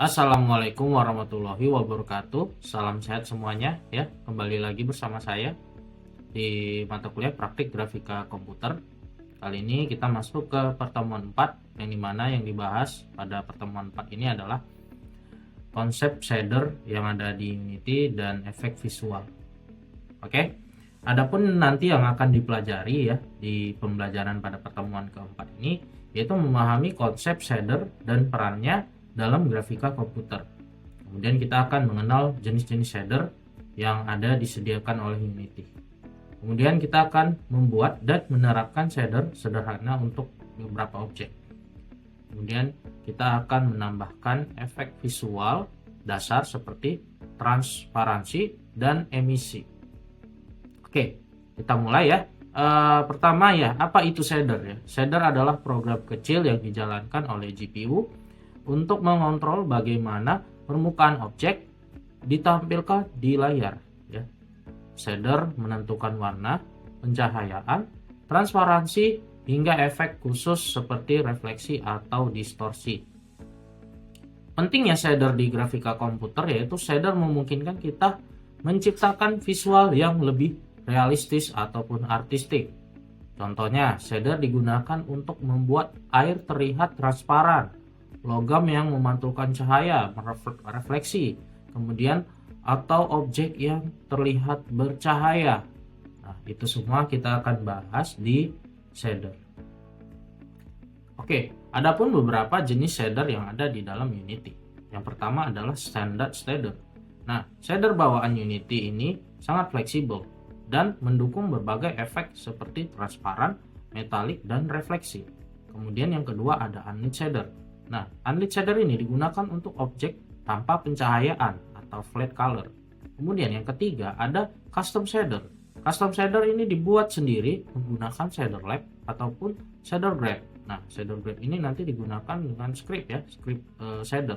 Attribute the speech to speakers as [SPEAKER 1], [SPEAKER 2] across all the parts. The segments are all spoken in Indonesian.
[SPEAKER 1] Assalamualaikum warahmatullahi wabarakatuh. Salam sehat semuanya ya. Kembali lagi bersama saya di mata kuliah praktik grafika komputer. Kali ini kita masuk ke pertemuan 4 yang dimana yang dibahas pada pertemuan 4 ini adalah konsep shader yang ada di Unity dan efek visual. Oke. Adapun nanti yang akan dipelajari ya di pembelajaran pada pertemuan keempat ini yaitu memahami konsep shader dan perannya dalam grafika komputer. Kemudian kita akan mengenal jenis-jenis shader yang ada disediakan oleh Unity. Kemudian kita akan membuat dan menerapkan shader sederhana untuk beberapa objek. Kemudian kita akan menambahkan efek visual dasar seperti transparansi dan emisi. Oke, kita mulai ya. Pertama ya, apa itu shader ya? Shader adalah program kecil yang dijalankan oleh GPU untuk mengontrol bagaimana permukaan objek ditampilkan di layar ya. Shader menentukan warna, pencahayaan, transparansi hingga efek khusus seperti refleksi atau distorsi. Pentingnya shader di grafika komputer yaitu shader memungkinkan kita menciptakan visual yang lebih realistis ataupun artistik. Contohnya, shader digunakan untuk membuat air terlihat transparan, logam yang memantulkan cahaya, refleksi, kemudian atau objek yang terlihat bercahaya. Nah, itu semua kita akan bahas di shader. Oke, adapun beberapa jenis shader yang ada di dalam Unity. Yang pertama adalah standard shader. Nah, shader bawaan Unity ini sangat fleksibel dan mendukung berbagai efek seperti transparan, metalik, dan refleksi. Kemudian yang kedua ada unlit shader. Nah, unlit shader ini digunakan untuk objek tanpa pencahayaan atau flat color. Kemudian yang ketiga ada custom shader. Custom shader ini dibuat sendiri menggunakan shader lab ataupun shader grab. Nah, shader grab ini nanti digunakan dengan script ya, script shader.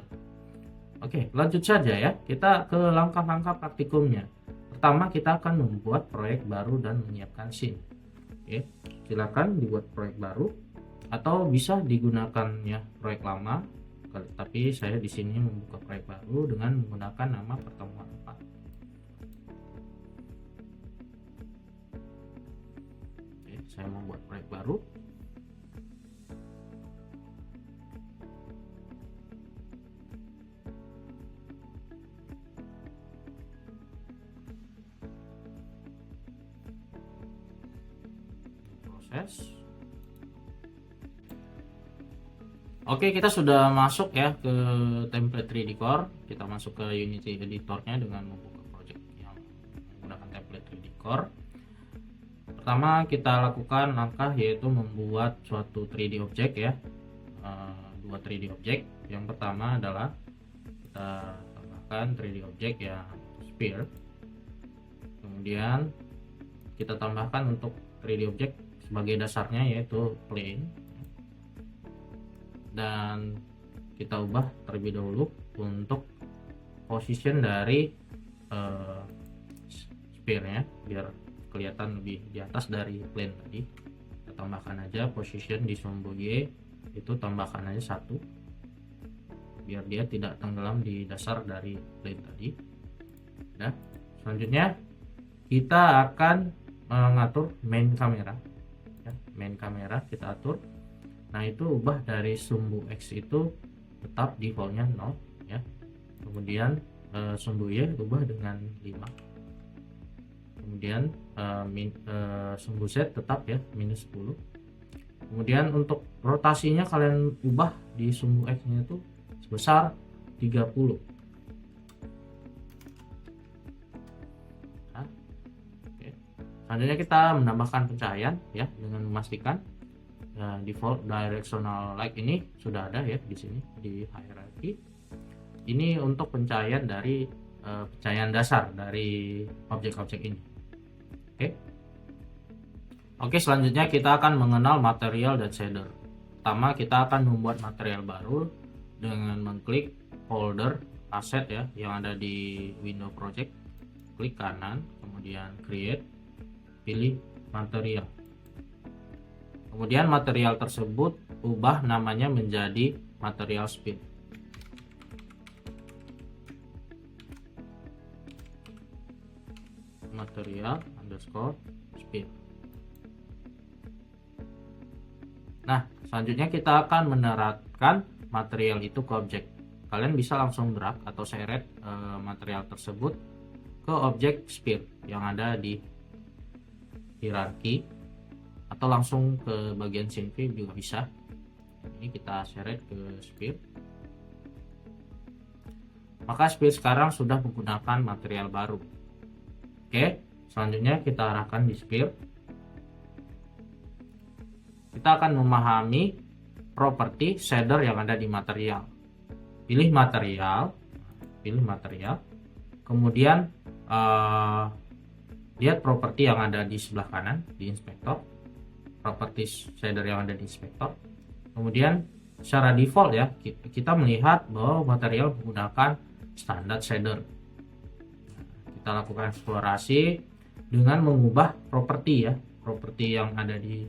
[SPEAKER 1] Oke, lanjut saja ya. Kita ke langkah-langkah praktikumnya. Pertama, kita akan membuat proyek baru dan menyiapkan scene. Oke, silakan dibuat proyek baru atau bisa digunakan ya proyek lama, tapi saya di sini membuka proyek baru dengan menggunakan nama pertemuan 4. Oke, saya membuat proyek baru. Proses. Oke, kita sudah masuk ya ke template 3D Core. Kita masuk ke Unity editornya dengan membuka project yang menggunakan template 3D Core. Pertama kita lakukan langkah yaitu membuat suatu 3D object ya, dua 3D object. Yang pertama adalah kita tambahkan 3D object yang sphere. Kemudian kita tambahkan untuk 3D object sebagai dasarnya yaitu plane. Dan kita ubah terlebih dahulu untuk position dari sphere nya biar kelihatan lebih di atas dari plane tadi. Kita tambahkan aja position di sumbu Y, itu tambahkan aja 1 biar dia tidak tenggelam di dasar dari plane tadi. Nah, selanjutnya kita akan mengatur main kamera ya, main kamera kita atur. Nah, itu ubah dari sumbu X itu tetap defaultnya 0 ya. Kemudian sumbu Y ubah dengan 5. Kemudian sumbu Z tetap ya minus 10. Kemudian untuk rotasinya kalian ubah di sumbu X nya itu sebesar 30. Nah, oke. Selanjutnya kita menambahkan pencahayaan ya dengan memastikan default directional light ini sudah ada ya di sini di hierarchy. Ini untuk pencahayaan dari pencahayaan dasar dari objek-objek ini. Oke, selanjutnya kita akan mengenal material dan shader. Pertama, kita akan membuat material baru dengan mengklik folder aset ya yang ada di window project. Klik kanan, kemudian create, pilih material. Kemudian material tersebut ubah namanya menjadi material sphere. material underscore sphere. Nah, selanjutnya kita akan menerapkan material itu ke objek. Kalian bisa langsung drag atau seret material tersebut ke objek sphere yang ada di hierarki, atau langsung ke bagian scene view juga bisa. Ini kita seret ke sphere. Maka sphere sekarang sudah menggunakan material baru. Oke, selanjutnya kita arahkan di sphere. Kita akan memahami properti shader yang ada di material. Pilih material, kemudian lihat properti yang ada di sebelah kanan di inspektor, properti shader yang ada di inspektor. Kemudian secara default ya, kita melihat bahwa material menggunakan standar shader. Kita lakukan eksplorasi dengan mengubah properti yang ada di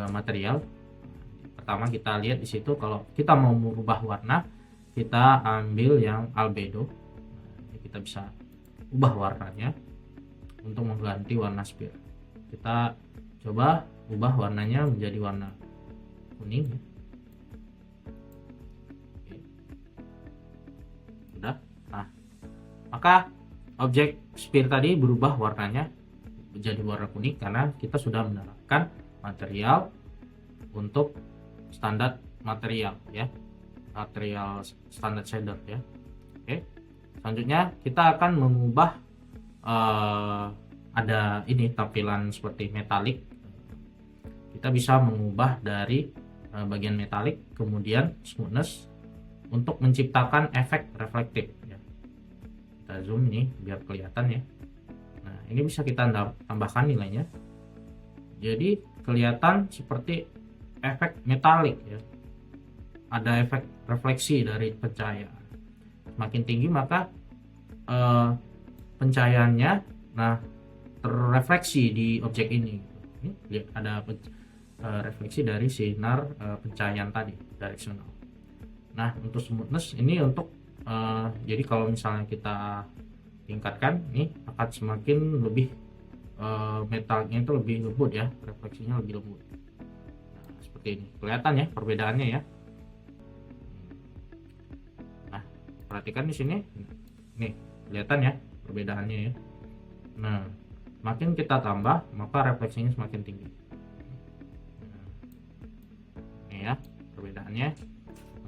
[SPEAKER 1] material. Pertama kita lihat di situ, kalau kita mau merubah warna, kita ambil yang albedo. Kita bisa ubah warnanya untuk mengganti warna sphere. Kita coba ubah warnanya menjadi warna kuning. Oke. Sudah. Nah, maka objek sphere tadi berubah warnanya menjadi warna kuning karena kita sudah menerapkan material untuk standar material ya, material standar shader ya. Oke, selanjutnya kita akan mengubah ada ini tampilan seperti metalik. Kita bisa mengubah dari bagian metalik, kemudian smoothness untuk menciptakan efek reflektif ya. Kita zoom ini biar kelihatan ya. Nah, ini bisa kita tambahkan nilainya, jadi kelihatan seperti efek metalik ya, ada efek refleksi dari pencahayaan. Semakin tinggi maka pencahayaannya terrefleksi di objek ini. Ini lihat ada refleksi dari sinar pencahayaan tadi directional. Nah, untuk smoothness ini untuk jadi kalau misalnya kita tingkatkan, ini akan semakin lebih metalnya itu lebih lembut ya, refleksinya lebih lembut. Nah, seperti ini kelihatan ya perbedaannya ya. Nah, perhatikan di sini, nih kelihatan ya perbedaannya ya. Nah, makin kita tambah maka refleksinya semakin tinggi. Nah, ini ya perbedaannya.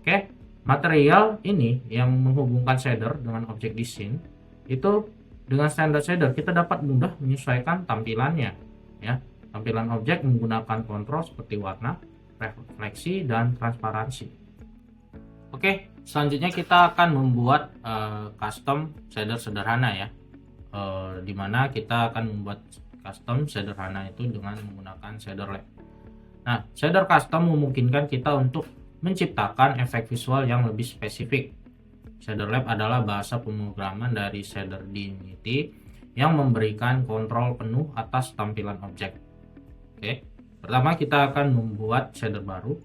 [SPEAKER 1] Oke, material ini yang menghubungkan shader dengan objek di scene itu, dengan standar shader kita dapat mudah menyesuaikan tampilannya ya. Tampilan objek menggunakan kontrol seperti warna, refleksi, dan transparansi. Oke, selanjutnya kita akan membuat custom shader sederhana ya, dimana kita akan membuat custom sederhana itu dengan menggunakan shader lab. Nah, shader custom memungkinkan kita untuk menciptakan efek visual yang lebih spesifik. Shader lab adalah bahasa pemrograman dari shader di Unity yang memberikan kontrol penuh atas tampilan objek. Oke, pertama kita akan membuat shader baru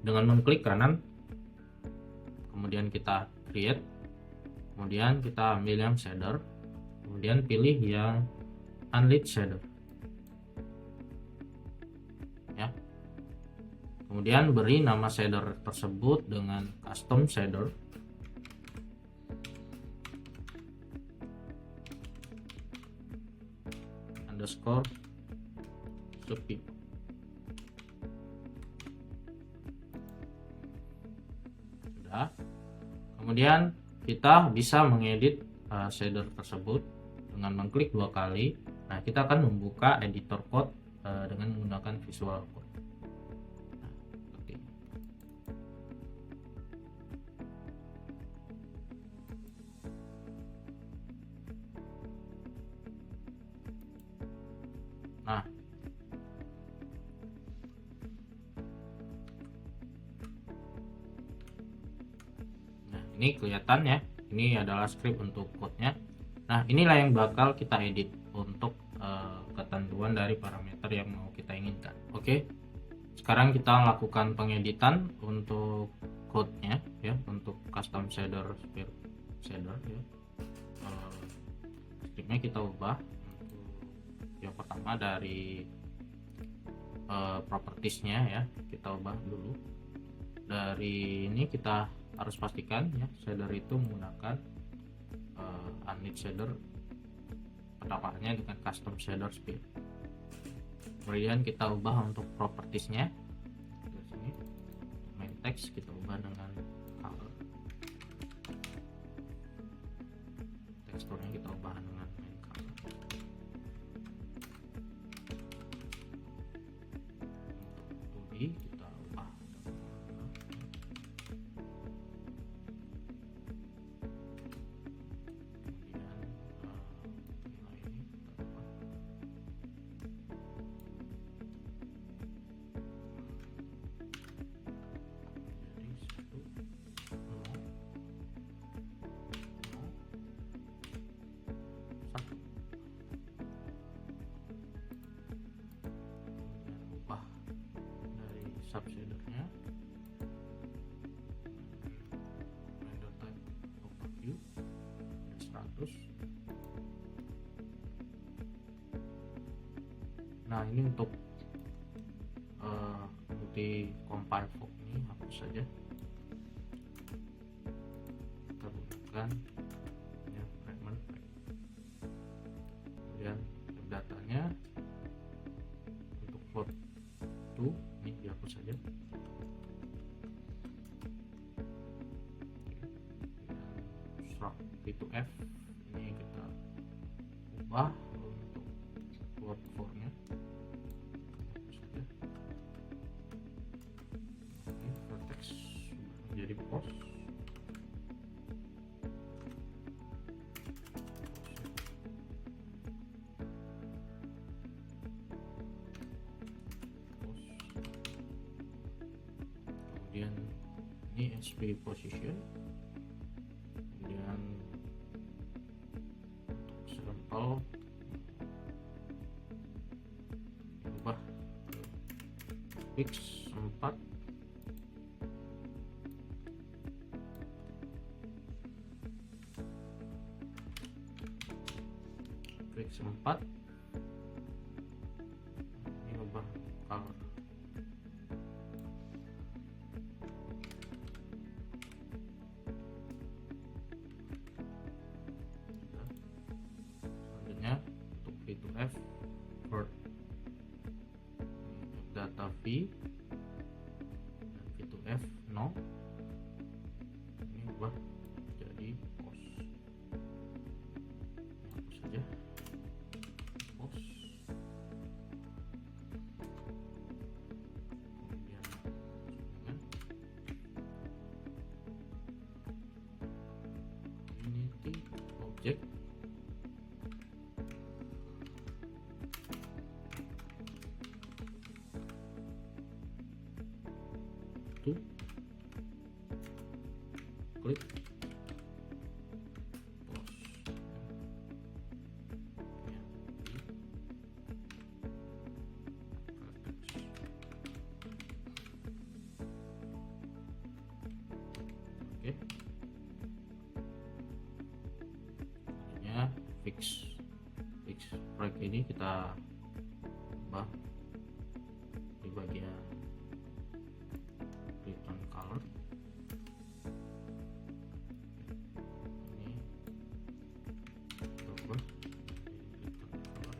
[SPEAKER 1] dengan mengklik kanan, kemudian kita create, kemudian kita ambil yang shader, kemudian pilih yang unlit shader ya. Kemudian beri nama shader tersebut dengan custom shader underscore subview. Sudah. Kemudian kita bisa mengedit shader tersebut dengan mengklik 2 kali. Nah, kita akan membuka editor code dengan menggunakan Visual Code. Nah, seperti ini. Nah, ini kelihatan ya, ini adalah script untuk code-nya. Nah, inilah yang bakal kita edit untuk ketentuan dari parameter yang mau kita inginkan. Oke, sekarang kita lakukan pengeditan untuk code-nya ya, untuk custom shader ya. skipnya kita ubah. Untuk yang pertama dari propertiesnya ya, kita ubah dulu. Dari ini kita harus pastikan ya shader itu menggunakan unlit shader, penamaannya dengan custom shader speed. Kemudian kita ubah untuk propertiesnya di sini. Main text kita ubah dengan color, teksturnya kita ubah dengan main color. Untuk 2D kita ubah subshadernya, render type overview 100. Nah ini untuk multi compile fog ini hapus saja, kita gunakan ya fragment. Kemudian datanya untuk port 2 ini dihapus saja. Struct V2F ini kita ubah untuk port 4 nya, hapus saja. Ini vertex menjadi post. Kemudian ini SP position. Kemudian untuk sampel ubah ke fix 4. Fix 4 ini ubah color. Untuk V2F for data V dan V2F no, ini ubah jadi post. Hapus saja post. Kemudian Unity object to klik post ya, oke. Selanjutnya fix break ini kita ubah di bagian return color. Ini ubah return color.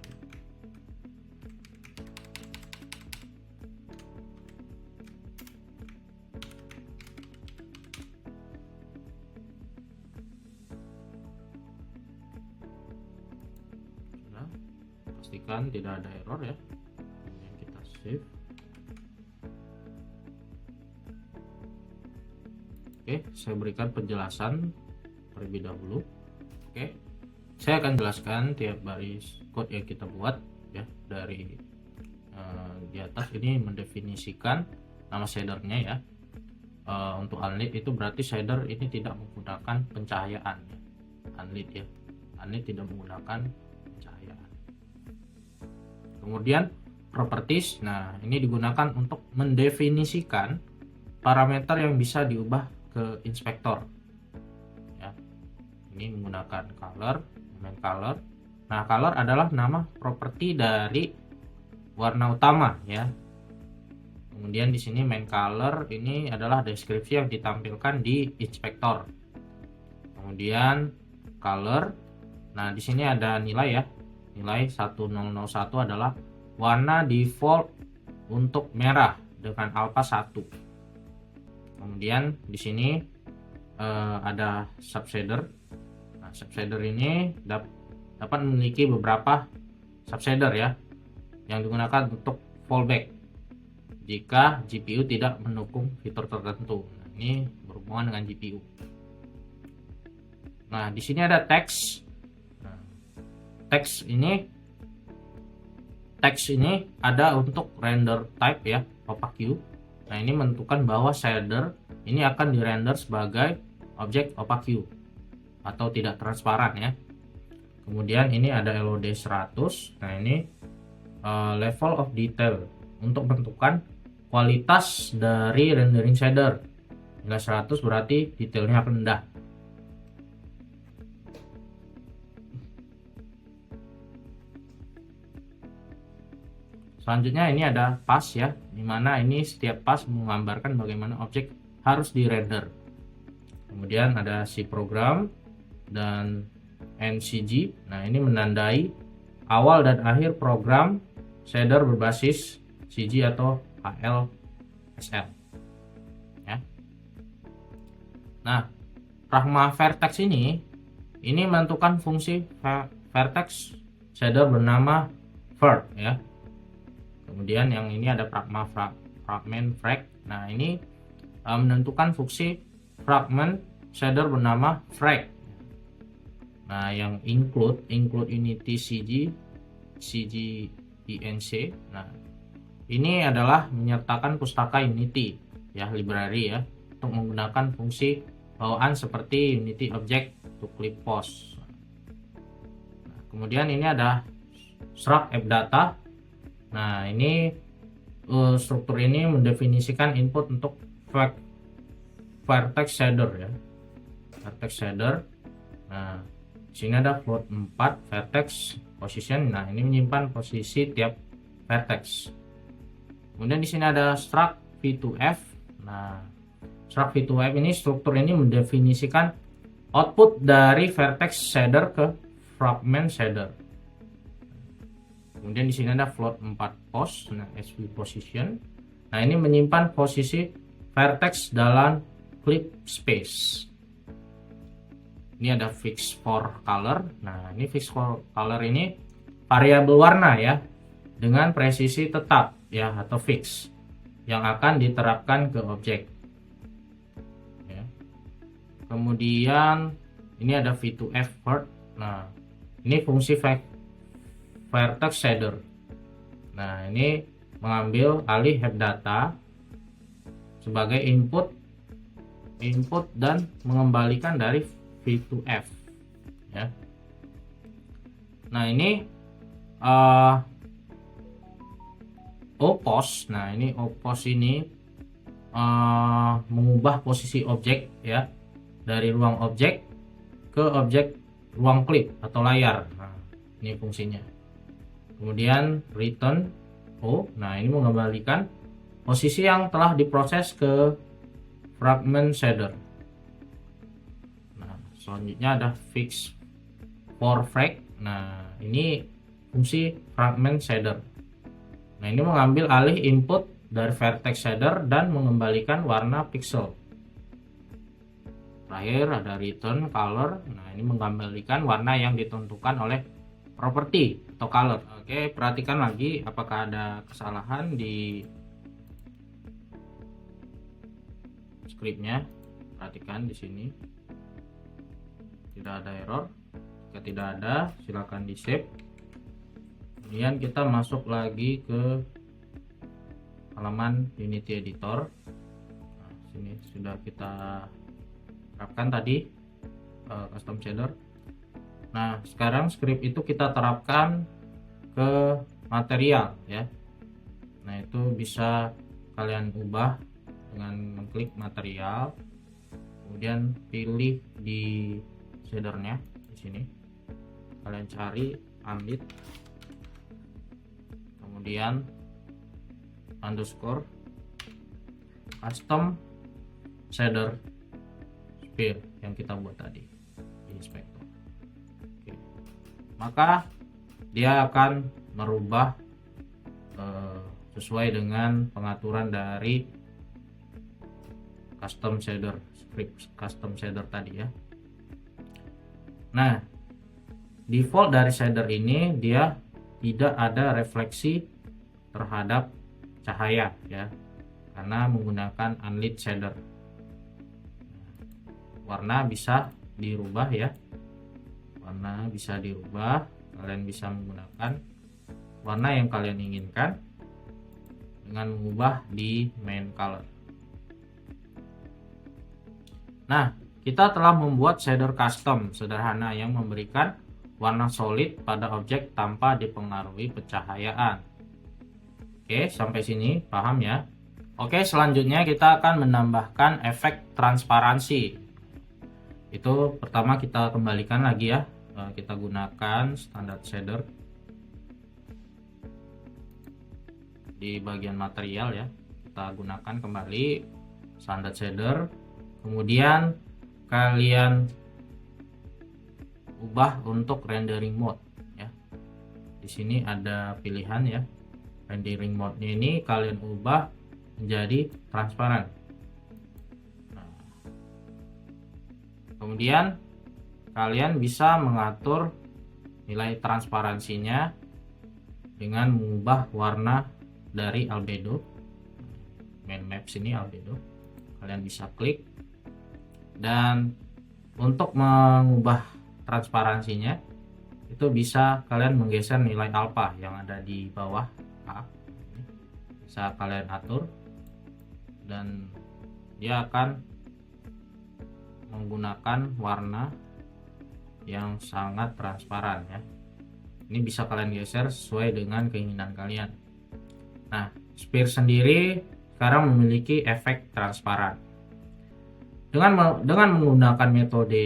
[SPEAKER 1] Sudah, pastikan tidak ada error ya. Kemudian kita save. Oke, saya berikan penjelasan terlebih dahulu. Oke, saya akan jelaskan tiap baris code yang kita buat ya. Dari di atas ini mendefinisikan nama shadernya ya. Untuk unlit itu berarti shader ini tidak menggunakan pencahayaan ya. Unlit ya, unlit tidak menggunakan pencahayaan. Kemudian properties, nah ini digunakan untuk mendefinisikan parameter yang bisa diubah ke inspektor ya. Ini menggunakan color, main color, Nah, color adalah nama properti dari warna utama ya. Kemudian di sini main color ini adalah deskripsi yang ditampilkan di inspektor. Kemudian color. Nah, di sini ada nilai ya. Nilai 1001 adalah warna default untuk merah dengan alpha 1. Kemudian di sini ada subshader. Nah, subshader ini dapat memiliki beberapa subshader ya yang digunakan untuk fallback jika GPU tidak mendukung fitur tertentu. Nah, ini berhubungan dengan GPU. Nah, di sini ada teks. Nah, teks ini ada untuk render type ya, opaque. Nah, ini menentukan bahwa shader ini akan dirender sebagai objek opaque atau tidak transparan ya. Kemudian ini ada LOD 100. Nah, ini level of detail untuk menentukan kualitas dari rendering shader. Nilai 100 berarti detailnya rendah. Selanjutnya ini ada pass ya, dimana ini setiap pass menggambarkan bagaimana objek harus dirender. Kemudian ada C program dan NCG. Nah, ini menandai awal dan akhir program shader berbasis CG atau HLSL ya. Nah, Pragma Vertex ini menentukan fungsi vertex shader bernama vert ya. Kemudian yang ini ada Pragma fragment frag. Nah, ini menentukan fungsi fragment shader bernama frag. Nah, yang include unity CG INC. Nah, ini adalah menyertakan pustaka Unity ya, library ya, untuk menggunakan fungsi bawaan seperti Unity Object to clip post. Nah, kemudian ini ada struct app data. Nah, ini struktur ini mendefinisikan input untuk vertex shader ya. Vertex shader. Nah, di sini ada float 4 vertex position. Nah, ini menyimpan posisi tiap vertex. Kemudian di sini ada struct v2f. Nah, struct v2f ini struktur ini mendefinisikan output dari vertex shader ke fragment shader. Kemudian di sini ada float 4 post, nah SV position. Nah, ini menyimpan posisi vertex dalam clip space. Ini ada fix for color. Nah, ini fix for color ini variabel warna ya, dengan presisi tetap ya atau fix yang akan diterapkan ke objek ya. Kemudian ini ada v2f vert. Nah, ini fungsi vertex shader. Nah, ini mengambil alih head data sebagai input dan mengembalikan dari v2f ya. Nah, ini opos. Nah, ini opos ini mengubah posisi objek ya, dari ruang objek ke objek ruang klip atau layar. Nah, ini fungsinya. Kemudian return O. Nah, ini mengembalikan posisi yang telah diproses ke fragment shader. Nah, selanjutnya ada fix for frag. Nah, ini fungsi fragment shader. Nah, ini mengambil alih input dari vertex shader dan mengembalikan warna pixel. Terakhir ada return color. Nah, ini mengembalikan warna yang ditentukan oleh properti atau color. Oke, perhatikan lagi apakah ada kesalahan di scriptnya. Perhatikan di sini tidak ada error. Jika tidak ada, silakan di save. Kemudian kita masuk lagi ke halaman Unity Editor. Nah, sini sudah kita terapkan tadi custom shader. Nah, sekarang script itu kita terapkan ke material ya. Nah, itu bisa kalian ubah dengan mengklik material, kemudian pilih di shadernya di sini. Kalian cari unlit, kemudian underscore custom shader sphere yang kita buat tadi di inspektor. Oke. Maka dia akan merubah sesuai dengan pengaturan dari custom shader script custom shader tadi ya. Nah, default dari shader ini dia tidak ada refleksi terhadap cahaya ya, karena menggunakan unlit shader. Warna bisa dirubah ya, warna bisa dirubah. Kalian bisa menggunakan warna yang kalian inginkan dengan mengubah di main color. Nah, kita telah membuat shader custom sederhana yang memberikan warna solid pada objek tanpa dipengaruhi pencahayaan. Oke, sampai sini paham ya? Oke, selanjutnya kita akan menambahkan efek transparansi. Itu pertama kita kembalikan lagi ya. Kita gunakan standard shader di bagian material ya. Kita gunakan kembali standard shader. Kemudian kalian ubah untuk rendering mode ya. Di sini ada pilihan ya. Rendering mode-nya ini kalian ubah menjadi transparan. Nah, kemudian kalian bisa mengatur nilai transparansinya dengan mengubah warna dari albedo. Main maps ini albedo. Kalian bisa klik, dan untuk mengubah transparansinya itu bisa kalian menggeser nilai alpha yang ada di bawah A. Bisa kalian atur dan dia akan menggunakan warna yang sangat transparan ya. Ini bisa kalian geser sesuai dengan keinginan kalian. Nah, sphere sendiri sekarang memiliki efek transparan. Dengan menggunakan metode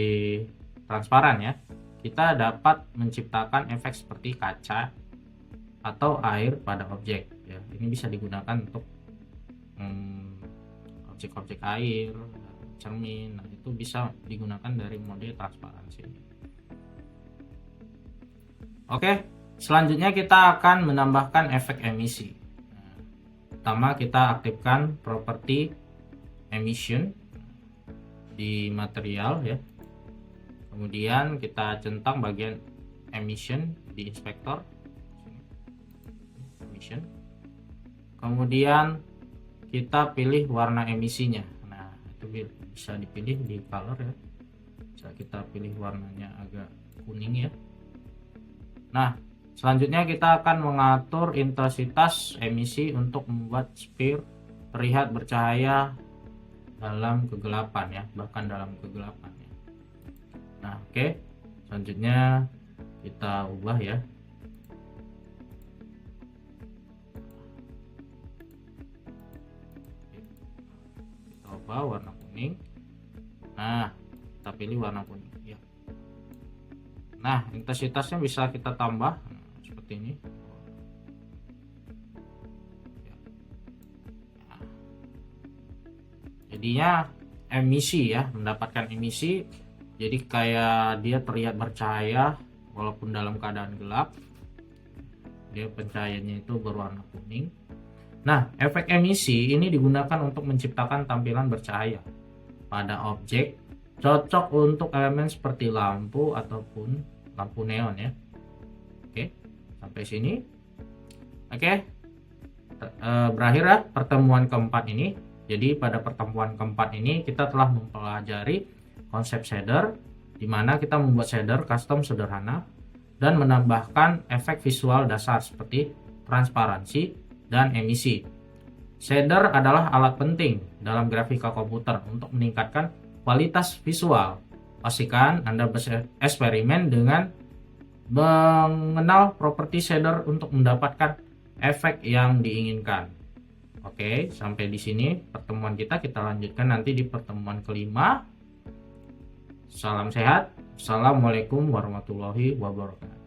[SPEAKER 1] transparan ya, kita dapat menciptakan efek seperti kaca atau air pada objek ya. Ini bisa digunakan untuk objek-objek air, cermin. Nah, itu bisa digunakan dari mode transparansi. Oke, selanjutnya kita akan menambahkan efek emisi. Pertama kita aktifkan properti emission di material ya. Kemudian kita centang bagian emission di inspektor. Emission. Kemudian kita pilih warna emisinya. Nah, itu bisa dipilih di color ya. Bisa kita pilih warnanya agak kuning ya. Nah, selanjutnya kita akan mengatur intensitas emisi untuk membuat sphere terlihat bercahaya dalam kegelapan ya, bahkan dalam kegelapan ya. Nah, oke. Selanjutnya kita ubah ya. Kita ubah warna kuning. Nah, kita pilih warna kuning ya. Nah, intensitasnya bisa kita tambah seperti ini. Nah, jadinya emisi ya, mendapatkan emisi. Jadi kayak dia terlihat bercahaya walaupun dalam keadaan gelap. Dia pencahayaannya itu berwarna kuning. Nah, efek emisi ini digunakan untuk menciptakan tampilan bercahaya pada objek. Cocok untuk elemen seperti lampu ataupun lampu neon ya. Oke, sampai sini. Oke, berakhir ya pertemuan keempat ini. Jadi pada pertemuan keempat ini kita telah mempelajari konsep shader, di mana kita membuat shader custom sederhana dan menambahkan efek visual dasar seperti transparansi dan emisi. Shader adalah alat penting dalam grafika komputer untuk meningkatkan kualitas visual. Pastikan Anda bereksperimen dengan mengenal properti shader untuk mendapatkan efek yang diinginkan. Oke, sampai di sini pertemuan kita lanjutkan nanti di pertemuan kelima. Salam sehat. Assalamualaikum warahmatullahi wabarakatuh.